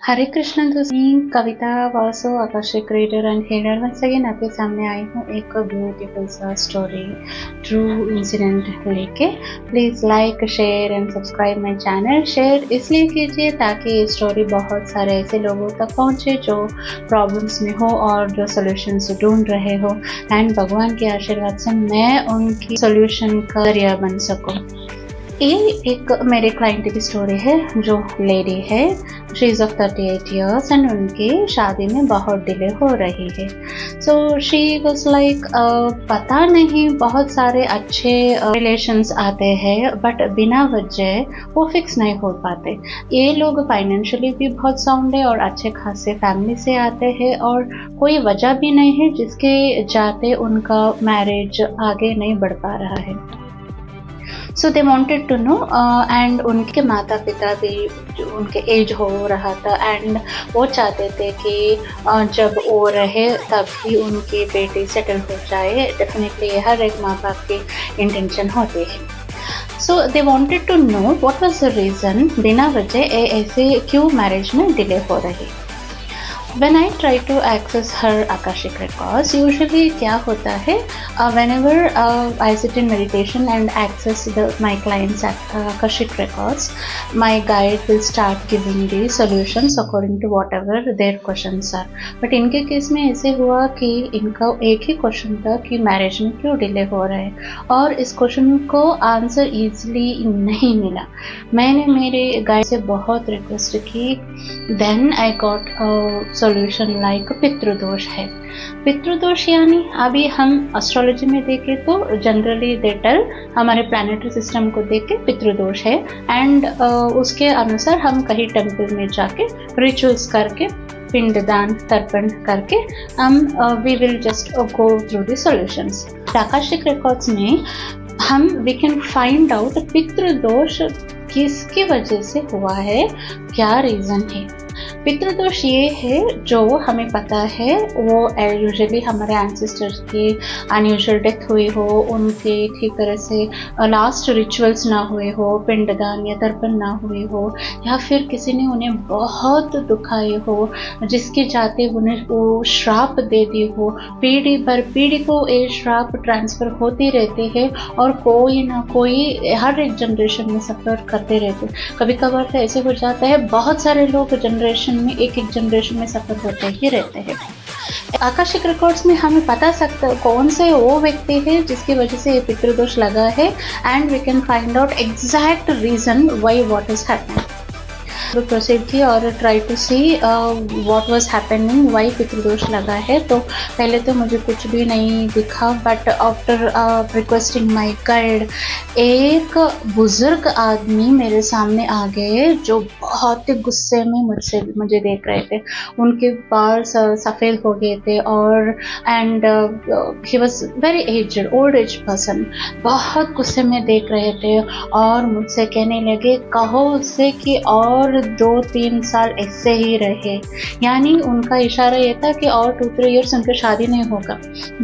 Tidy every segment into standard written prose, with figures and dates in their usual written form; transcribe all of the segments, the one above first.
हरे कृष्ण दोस्त, मैं Kavita Vasu Akashic reader and healer once again आपके सामने आई हूँ एक ब्यूटीफुल सा स्टोरी ट्रू इंसिडेंट लेके। Please like share and subscribe my channel. Share इसलिए कीजिए ताकि ये स्टोरी बहुत सारे ऐसे लोगों तक पहुँचे जो प्रॉब्लम्स में हो और जो सोल्यूशंस ढूंढ रहे हो, एंड भगवान के आशीर्वाद से मैं उनकी सोल्यूशन का जरिया बन सकूँ। ये एक मेरे क्लाइंट की स्टोरी है। जो लेडी है she is of 38 years and उनकी शादी में बहुत डिले हो रही है। सो शी वॉज लाइक पता नहीं, बहुत सारे अच्छे रिलेशंस आते हैं बट बिना वजह वो फिक्स नहीं हो पाते। ये लोग फाइनेंशियली भी बहुत साउंड है और अच्छे खासे फैमिली से आते हैं और कोई वजह भी नहीं है जिसके जाते उनका मैरिज आगे नहीं बढ़ पा रहा है। So they wanted to know and उनके माता पिता भी उनके एज हो रहा था एंड वो चाहते थे कि जब वो रहे तभी उनकी बेटी सेटल हो जाए। डेफिनेटली हर एक माँ बाप की इंटेंशन होती है। So they wanted to know what was the reason, बिना वजह ऐसे क्यों मैरिज में डिले हो रही। When I try to access her Akashic records, usually क्या होता है, whenever I sit in meditation and access my clients' Akashic records, my guide will start giving the solutions according to whatever their questions are. But इनके case में ऐसे हुआ कि इनका एक ही क्वेश्चन था कि मैरिज में क्यों डिले हो रहा है और इस क्वेश्चन को आंसर ईजिली नहीं मिला। मैंने मेरे गाइड से बहुत रिक्वेस्ट की, then I got solution like पितृदोष है। पितृदोष यानी अभी हम एस्ट्रोलॉजी में देखें तो जनरली दे टेल, हमारे प्लानिटरी सिस्टम को देख के पितृदोष है एंड उसके अनुसार हम कहीं टेम्पल में जाके रिचुअल्स करके पिंडदान तर्पण करके हम we will just go through the solutions. Akashic records में हम वी कैन फाइंड आउट पितृदोष किसकी वजह से हुआ है, क्या रीज़न है। पितृदोष ये है जो हमें पता है वो यूजुअली हमारे एंसेस्टर्स की अनयूजुअल डेथ हुई हो, उनके ठीक तरह से लास्ट रिचुअल्स ना हुए हो, पिंडदान या तर्पण ना हुए हो, या फिर किसी ने उन्हें बहुत दुखाए हो जिसके जाते उन्हें वो श्राप दे दी हो। पीढ़ी भर पीढ़ी को ये श्राप ट्रांसफ़र होते रहते हैं और कोई ना कोई हर एक जनरेशन में सफ़र करते रहते। कभी कभार तो ऐसे हो जाता है बहुत सारे लोग जनरेशन में एक जनरेशन में सफ़र होते ही रहते हैं। आकाशिक रिकॉर्ड्स में हमें पता सकता कौन से वो व्यक्ति है जिसकी वजह से ये पितृदोष लगा है and we can find out exact reason why what is happening. तो प्रोसीड की और try to see what was happening, why पितृदोष लगा है। तो पहले तो मुझे कुछ भी नहीं दिखा but after requesting my guide एक बुजुर्ग आदमी मेरे सामने आ गए जो बहुत ही गुस्से में मुझे देख रहे थे। उनके बाल सफ़ेद हो गए थे और and he was very aged old age person, बहुत गुस्से में देख रहे थे और मुझसे कहने लगे कहो उससे कि और 2-3 साल ऐसे ही रहे। यानी उनका इशारा ये था कि और 2-3 ईयर्स उनकी शादी नहीं होगा।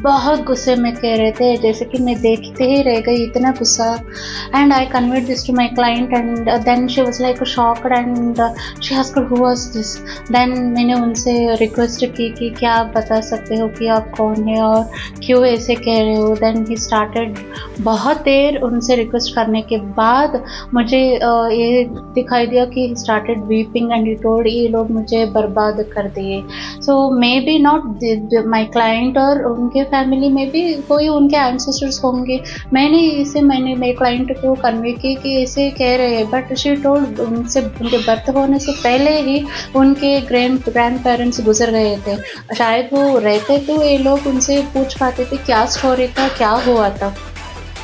बहुत गुस्से में कह रहे थे जैसे कि मैं देखते ही रह गई, इतना गुस्सा। And I conveyed this to my client and then she was like shocked and she asked who was this. देन मैंने उनसे रिक्वेस्ट की कि क्या आप बता सकते हो कि आप कौन है और क्यों ऐसे कह रहे हो। देन ही स्टार्टेड, बहुत देर उनसे रिक्वेस्ट करने के बाद मुझे ये दिखाई दिया कि he started weeping and he told ये लोग मुझे बर्बाद कर दिए। So may not my client और उनके फैमिली में भी कोई उनके एंसेस्टर्स होंगे। मैंने मेरे क्लाइंट को कन्वे की कि ऐसे कह रहे हैं बट शी टोल्ड उनसे उनके बर्थ होने से पहले ही उनके ग्रैंड पेरेंट्स गुजर गए थे। शायद वो रहते तो ये लोग उनसे पूछ पाते थे क्या स्टोरी था, क्या हुआ था।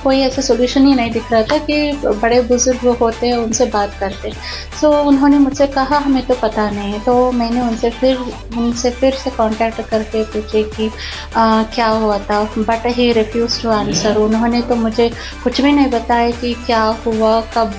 कोई ऐसा सोल्यूशन ही नहीं दिख रहा था कि बड़े बुजुर्ग होते हैं उनसे बात करते। सो उन्होंने मुझसे कहा हमें तो पता नहीं है। तो मैंने उनसे फिर से कांटेक्ट करके पूछे कि क्या हुआ था but he refuse to answer. उन्होंने तो मुझे कुछ भी नहीं बताया कि क्या हुआ कब,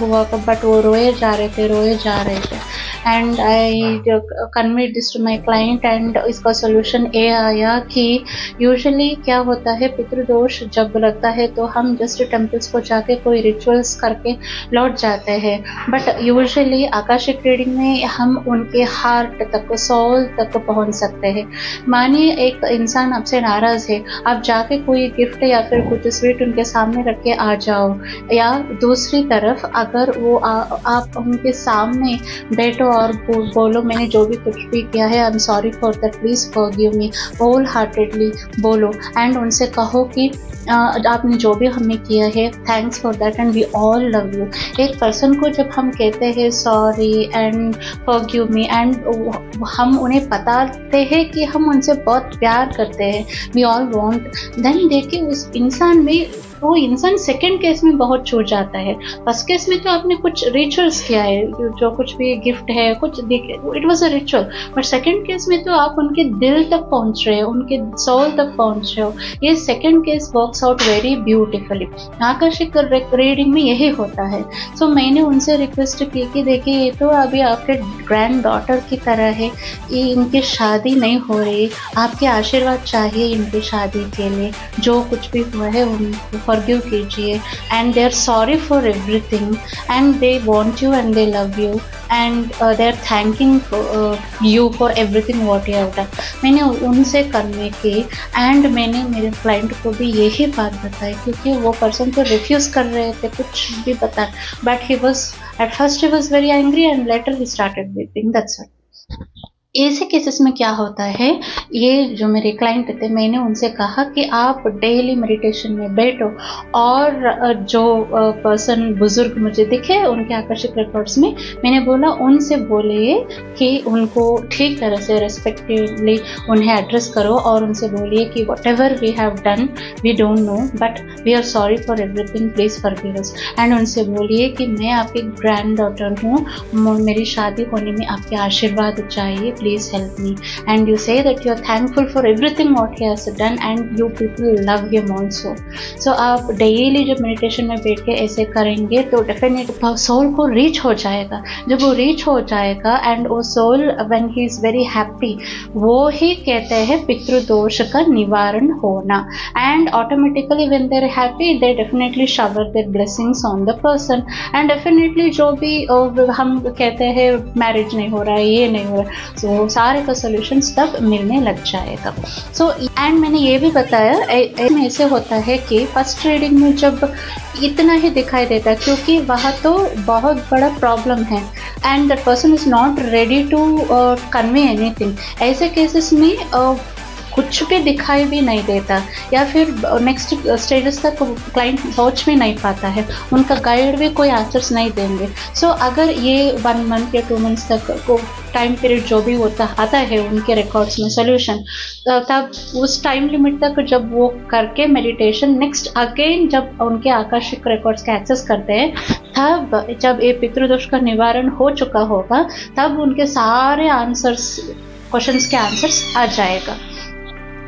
बट वो रोए जा रहे थे। And I conveyed this to my client and इसका सोल्यूशन ये आया कि यूजुअली क्या होता है, पितृदोष जब लगता है तो हम नियरेस्ट टेम्पल्स को जाके कोई रिचुअल्स करके लौट जाते हैं, बट यूजुअली आकाशिक रीडिंग में हम उनके हार्ट तक, सोल तक पहुंच सकते हैं। मानिए एक इंसान आपसे नाराज़ है, आप जाके कोई गिफ्ट या फिर कुछ स्वीट उनके सामने रख के आ जाओ, या दूसरी तरफ अगर वो आप उनके सामने बैठो और बोलो मैंने जो भी कुछ भी किया है, I am sorry for that, please forgive me, whole heartedly बोलो एंड उनसे कहो कि आपने जो भी हमें किया है, thanks for that and we all love you. एक पर्सन को जब हम कहते हैं sorry and forgive me, and हम उन्हें बताते हैं कि हम उनसे बहुत प्यार करते हैं, वी ऑल वांट, देन देखिए उस इंसान में, वो इंसान सेकंड केस में बहुत छूट जाता है। फर्स्ट केस में तो आपने कुछ रिचुअल्स किया है, जो कुछ भी गिफ्ट है कुछ, it was a ritual, but second case में तो आप उनके दिल तक पहुंच रहे हो, उनके सोल तक पहुंच रहे हो। ये second case works out very beautifully. आकर्षिक रीडिंग में यही होता है। सो मैंने उनसे रिक्वेस्ट की कि देखिए ये तो अभी आपके ग्रैंड डॉटर की तरह है, ये इनकी शादी नहीं हो रही, आपके आशीर्वाद चाहिए इनकी शादी के लिए, जो कुछ भी हुआ है उनको फॉरगिव कीजिए, and they are sorry for everything and they want you and they love you and they are thanking you for everything what you have done. मैंने उनसे करने की एंड मैंने मेरे क्लाइंट को भी यही बात बताई, क्योंकि वो पर्सन तो रिफ्यूज़ कर रहे थे कुछ भी बता, but he was at first he was very angry and later he started weeping, that's it. ऐसे केसेस में क्या होता है, ये जो मेरे क्लाइंट थे, मैंने उनसे कहा कि आप डेली मेडिटेशन में बैठो, और जो पर्सन बुजुर्ग मुझे दिखे उनके आकर्षक रिकॉर्ड्स में, मैंने बोला उनसे बोलिए कि उनको ठीक तरह से रेस्पेक्टिवली उन्हें एड्रेस करो, और उनसे बोलिए कि whatever we have done we don't know but we are sorry for everything, please forgive us. And उनसे बोलिए कि मैं आपकी ग्रैंड डॉटर हूँ, मेरी शादी होने में आपके आशीर्वाद चाहिए, please help me, and you say that you are thankful for everything what he has done and you people love him also। so आप डेली जब मेडिटेशन में बैठ के ऐसे करेंगे तो डेफिनेट सोल को रीच हो जाएगा। जब वो रीच हो जाएगा एंड वो soul when he is very happy, वो ही कहते हैं पितृदोष का निवारण होना, and automatically when they are happy they definitely shower their blessings on the person, and definitely जो भी हम कहते हैं मैरिज नहीं हो रहा है, ये नहीं हो रहा है, सो सारे का सोल्यूशंस तब मिलने लग जाएगा। सो एंड मैंने ये भी बताया ऐसे होता है कि फर्स्ट रीडिंग में जब इतना ही दिखाई देता है, क्योंकि वहाँ तो बहुत बड़ा प्रॉब्लम है and that person is not ready to convey anything. ऐसे केसेस में कुछ भी दिखाई भी नहीं देता, या फिर नेक्स्ट स्टेजेस तक क्लाइंट पहुंच भी नहीं पाता है, उनका गाइड भी कोई आंसर्स नहीं देंगे। सो अगर ये 1 मंथ या 2 मंथ्स तक को टाइम पीरियड जो भी होता आता है उनके रिकॉर्ड्स में सोल्यूशन, तब उस टाइम लिमिट तक जब वो करके मेडिटेशन नेक्स्ट अगेन जब उनके आकर्षक रिकॉर्ड्स का एक्सेस करते हैं, तब जब ये पितृदोष का निवारण हो चुका होगा, तब उनके सारे आंसर्स, क्वेश्चंस के आंसर्स आ जाएगा।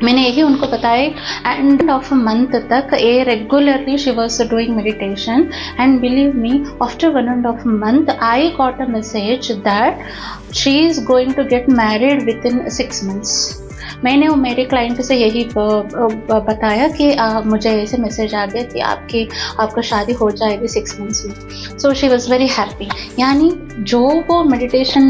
मैंने यही उनको बताया। एंड ऑफ अ मंथ तक ये regularly she was doing meditation, and believe me after 1.5 month I got a message that she is going to get married within 6 months। मैंने मेरे क्लाइंट से यही बताया कि मुझे ऐसे मैसेज आ गया कि आपका शादी हो जाएगी 6 months में। So she was very happy. यानी जो वो मेडिटेशन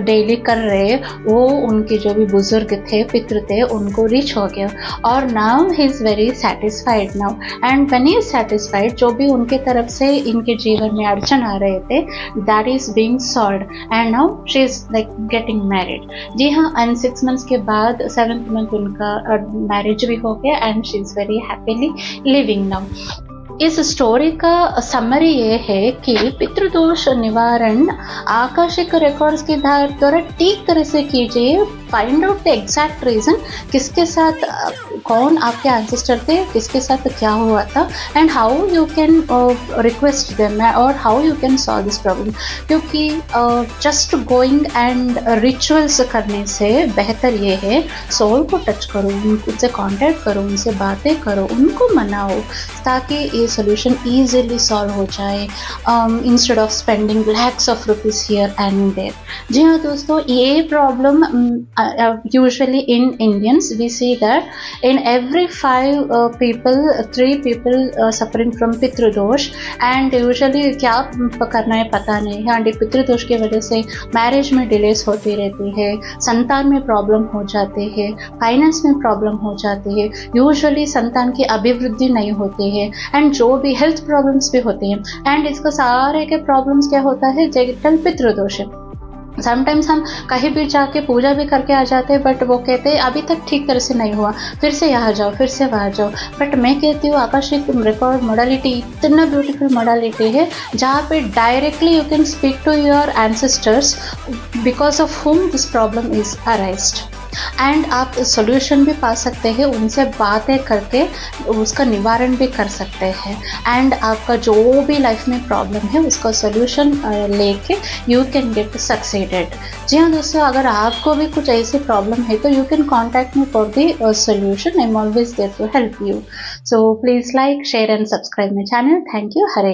डेली कर रहे, वो उनके जो भी बुजुर्ग थे, पितृ थे, उनको रीच हो गया, और now he is very satisfied now. And when he is satisfied, जो भी उनके तरफ से इनके जीवन में अड़चन आ रहे थे, that is being solved, and now she is like getting married. जी हाँ, एंड 6 months के बाद 7th month उनका मैरिज भी हो गया, and she is very happily living now. इस स्टोरी का समरी ये है कि पितृदोष निवारण आकाशिक रिकॉर्ड्स के द्वारा ठीक तरह से कीजिए। Find out the exact reason, किसके साथ कौन आपके एंसेस्टर थे, किसके साथ क्या हुआ था, and how you can request them और how you can solve this problem. क्योंकि जस्ट गोइंग एंड रिचुअल्स करने से बेहतर ये है सोल को टच करो, उनसे कांटेक्ट करो, उनसे बातें करो, उनको मनाओ, ताकि ये सोल्यूशन ईजिली सॉल्व हो जाए, instead of spending lakhs of rupees here and there. जी हाँ दोस्तों, ये problem usually in Indians we see that in every 5 people 3 people suffering from पितृदोष, and usually क्या करना है पता नहीं है, and पितृदोष की वजह से मैरिज में डिलेस होती रहती है, संतान में प्रॉब्लम हो जाती है, फाइनेंस में प्रॉब्लम हो जाती है, यूजुअली संतान की अभिवृद्धि नहीं होती है, एंड जो भी हेल्थ प्रॉब्लम्स भी होती हैं, एंड इसको सारे के प्रॉब्लम्स क्या होता है, जटिल पितृदोष है। समटाइम्स हम कहीं भी जाके पूजा भी करके आ जाते हैं, बट वो कहते हैं अभी तक ठीक तरह से नहीं हुआ, फिर से यहाँ जाओ, फिर से वहाँ जाओ। बट मैं कहती हूँ आकर्षिक रिकॉर्ड मोडालिटी इतना ब्यूटीफुल मोडालिटी है जहाँ पे directly you can speak to your ancestors because of whom this problem is arised, and आप सोल्यूशन भी पा सकते हैं, उनसे बातें करके उसका निवारण भी कर सकते हैं, एंड आपका जो भी लाइफ में प्रॉब्लम है उसका सोल्यूशन लेके यू कैन गेट सक्सीडेड। जी हाँ दोस्तों, अगर आपको भी कुछ ऐसी प्रॉब्लम है तो you can contact me for the solution. I am always there to help you. So please like, share and subscribe my channel. Thank you. Hare